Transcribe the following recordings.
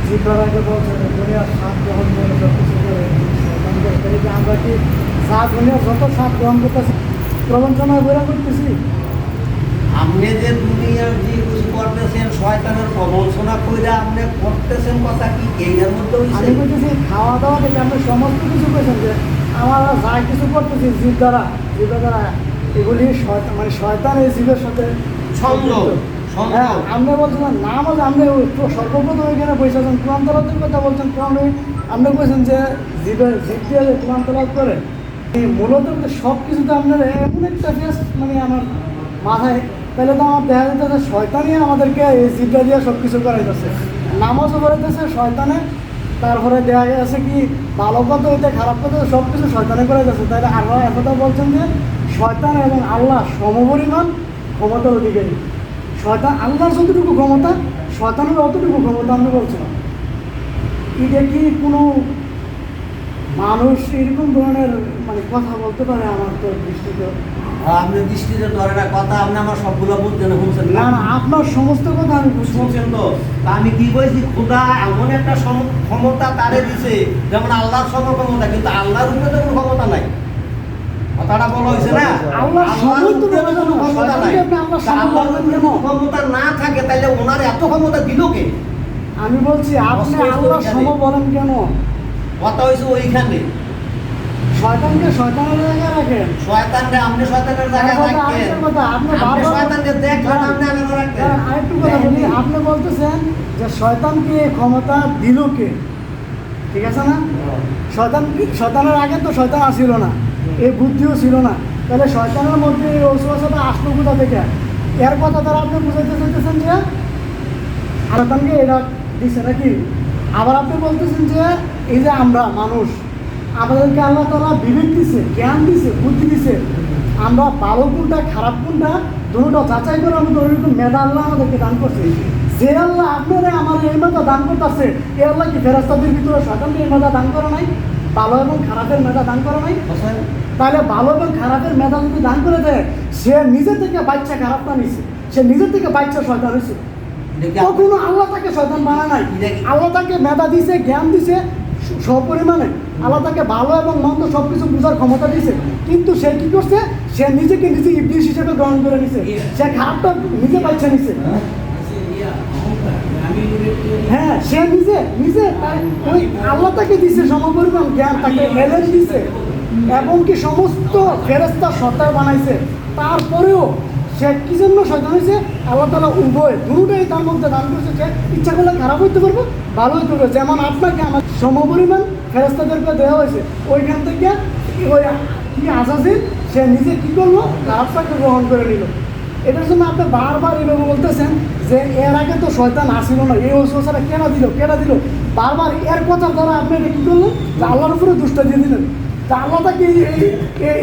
জিব্রাকে বলছে দুনিয়ার স্বাদ গ্রহণ করে যত কিছু করে শয়তান করে তাহলে কি আমরা কি দুনিয়ার যত স্বাদ গ্রহণ করতেছি প্রবঞ্চনায় বইরা করতেছি? আপনি যে দুনিয়ার যে কিছু করতেছেন শয়তানের প্রবঞ্চনা কইরা আপনি করতেছেন কথা কি এইটার মধ্যে হইছে? আমি বলতেছি খাওয়া দাওয়া থেকে আপনি সমস্ত কিছু করেছেন যে আমরা যা কিছু করতেছি জীব দ্বারা এগুলি শয়তান মানে শয়তান এই জীবের সাথে সংযোগ। হ্যাঁ, আপনি বলছেন নাম আছে আপনি সর্বপ্রথম এখানে বসেছেন কোরআন তেলাওয়াতের কথা বলছেন। কোরআনে আপনি বলছেন যে জীব দিয়ে যে কোরআন তেলাওয়াত করে এই মূলত সব কিছুতে আপনার এমন একটা ফেস মানে আমার মাথায় তাহলে তো আমার দেখা যেতেছে শয়তানই আমাদেরকে এই জিব্বা দিয়ে সব কিছু করাইতেছে। নামাজও করাইতেছে শয়তানে, তারপরে দেখা গেছে কি ভালো কথা হইতে খারাপ কথা সব কিছু শয়তানে করাইতেছে। তাহলে আল্লাহ একথা বলছেন যে শয়তান এবং আল্লাহ সমপরিমাণ ক্ষমতার অধিকারী। শয়তান আল্লাহর যতটুকু ক্ষমতা শয়তানের অতটুকু ক্ষমতা আমি বলছিলাম। এটা কি কোনো মানুষ এরকম ধরনের মানে কথা বলতে পারে? আমার তো দৃষ্টিতে আপনি দৃষ্টিতে ধরে না কথা, আপনি আমার সবগুলো বুঝছেন শুনছেন না না আপনার সমস্ত কথা আমি বুঝছি। শুনছেন তো? তা আমি কি বলছি, খোদা এমন একটা ক্ষমতা তারে দিছে যেমন আল্লাহর সম ক্ষমতা, কিন্তু আল্লাহর উপরে তো কোনো ক্ষমতা নাই। কথাটা বলা হয়েছে না? আল্লাহর সমস্ত কোনো ক্ষমতা নাই। আল্লাহর উপরে ক্ষমতা না থাকে তাহলে ওনার এত ক্ষমতা দিল কে? আমি বলছি আপনি আল্লাহর সম বলেন কেন? কথা হয়েছে ওইখানে শয়তানকে শয়তানের জায়গায় রাখেন। শয়তানকে আপনি শয়তানের জায়গায় রাখেন, আপনি শয়তানকে দেখলেন আপনি আলাদা রাখেন। আরেকটু কথা বলি, আপনি বলতেছেন যে শয়তানকে ক্ষমতা দিল কে? ঠিক আছে না? শয়তানের আগে তো শয়তান আসছিল না, এই বুদ্ধিও ছিল না, তাহলে শয়তানের মধ্যে এই অসুস্থতা আসলো কোথা থেকে? এর কথা দ্বারা আপনি বুঝাইতে চাইতেছেন যে শয়তানকে এটা দিচ্ছে নাকি? আবার আপনি বলতেছেন যে এই যে আমরা মানুষ আমাদেরকে আল্লাহ তাআলা বিবেক দিছে, জ্ঞান দিছে, বুদ্ধি দিছে, আমরা ভালো কোনটা খারাপ কোনটা দুটোটা যাচাই করে আমাদের ওইরকম মেধা আল্লাহ আমাদেরকে দান করছে। যে আল্লাহ আপনারা আমাদের এই মেধা দান করতেছে, এই আল্লাহ কি ফেরেশতাদের ভিতরে শয়তানকে এই মেধা দান করে নাই? ভালো এবং খারাপের মেধা দান করে নাই? তাহলে ভালো এবং খারাপের মেধা যদি দান করে দেয়, সে নিজে থেকে বাচ্চা খারাপটা নিছে, সে নিজের থেকে বাচ্চা শয়তান হয়েছে। কখনো আল্লাহ তাকে শয়তান বানায় নাই। আল্লাহ তাকে মেধা দিছে, জ্ঞান দিছে সপরিমাণে, আল্লাহ তাকে ভালো এবং মন্দ সব কিছু বোঝার ক্ষমতা দিয়েছে, কিন্তু সে কি করছে? সে নিজেকে নিজে ইবলিস হিসেবে গ্রহণ করে নিছে, সে খারাপটা নিজে বাচ্চা নিছে। হ্যাঁ, সে নিজে ওই আল্লাহ তাকে দিছে সমপরিমাণ জ্ঞান, তাকে এলেন দিছে এবং কি সমস্ত ফেরেশতা সত্তায় বানাইছে, তারপরেও সে কি জন্য শয়তান হয়েছে? আল্লাহ তাআলা উভয় দুটোই তার মধ্যে দান করছে। সে ইচ্ছা করলে খারাপ হইতে পারবে, ভালো হইতে পারবে। যেমন আপনাকে আমার সমপরিমাণ ফেরেশতাদেরকে দেওয়া হয়েছে, ওইখান থেকে ওই কি আজাজিল সে নিজে কি করলো? খারাপটাকে গ্রহণ করে নিল। এটার জন্য আপনি বারবার এইভাবে বলতেছেন যে এর আগে তো শয়তান আসিল না, এই ওসওয়াসাটা কেনা দিল বারবার। এর কথার দ্বারা আপনি এটা কী করলেন? যে আল্লাহর উপরে দুষ্টা দিয়ে দিলেন, যে আল্লাহ তাকে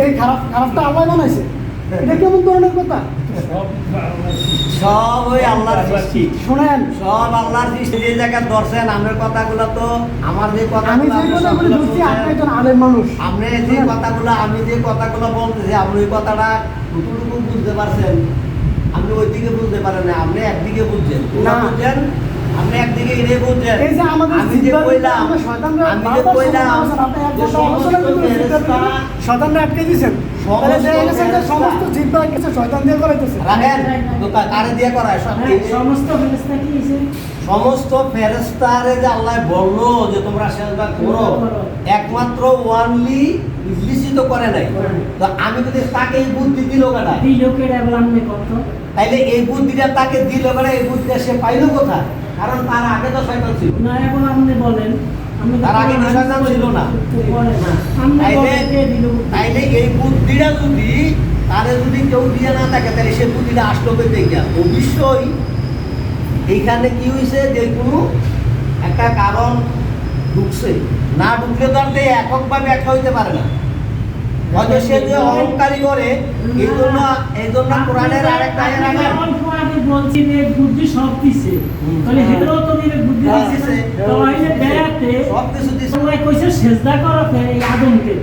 এই খারাপটা আল্লাহ বানাইছে। এটা কেমন ধরনের কথা? সব ওই আল্লাহর সৃষ্টি। শোনেন, সব আল্লাহর সৃষ্টি। যে জায়গায় দর্শেন আমার কথাগুলো তো আমার যে আমি যে কথাগুলো বলছি আপনি একজন আলেম মানুষ, আপনি যে কথাগুলো আমি যে কথাগুলো বলতেছি আপনি ওই কথাটা কতটুকু বুঝতে পারছেন? আপনি ওই দিকে বুঝতে পারেন না, আপনি একদিকে বুঝছেন না, বুঝছেন আপনি একদিকে এনে বুঝছেন। এই যে আমাদের আমি যে কইলাম শয়তানরা আটকে দিয়েছেন, সমস্ত জিব্বা কিছু শয়তান দিয়ে করাইতেছে। কারে দিয়ে করায়? সমস্ত ফেরেশতারে যে আল্লাহ বললো যে তোমরা সেজদা করো, একমাত্র ওয়ানলি ইবলিসই তো করে নাই। তো আমি যদি তাকে এই বুদ্ধি দিল কেন? তাইলে এই বুদ্ধিটা তাকে দিল কেন? এই বুদ্ধিটা সে পাইলো কোথায়? কারণ তার আগে তো শয়তান ছিল না। এখন আপনি বলেন তার আগে শয়তান ছিল না। তাইলে এই বুদ্ধিটা যদি তারে যদি কেউ দিয়ে না থাকে তাহলে সে বুদ্ধিটা আসলো পেতে গিয়া অবশ্যই এইখানে কি হয়েছে? যে কোনো একটা কারণ ঢুকছে, না ঢুকলে তো আর এককভাবে একটা হইতে পারে না। হয়তো সে যে অহংকারী করে এই জন্য কোরআনের আরেকটা বলছি যে বুদ্ধি সব দিছে, তাহলে হেরো তো নিয়ে বুদ্ধি দিছে, তাহলে দেয়াতে সব কিছু দিছে। কইছে সেজদা করতে এই আদমকে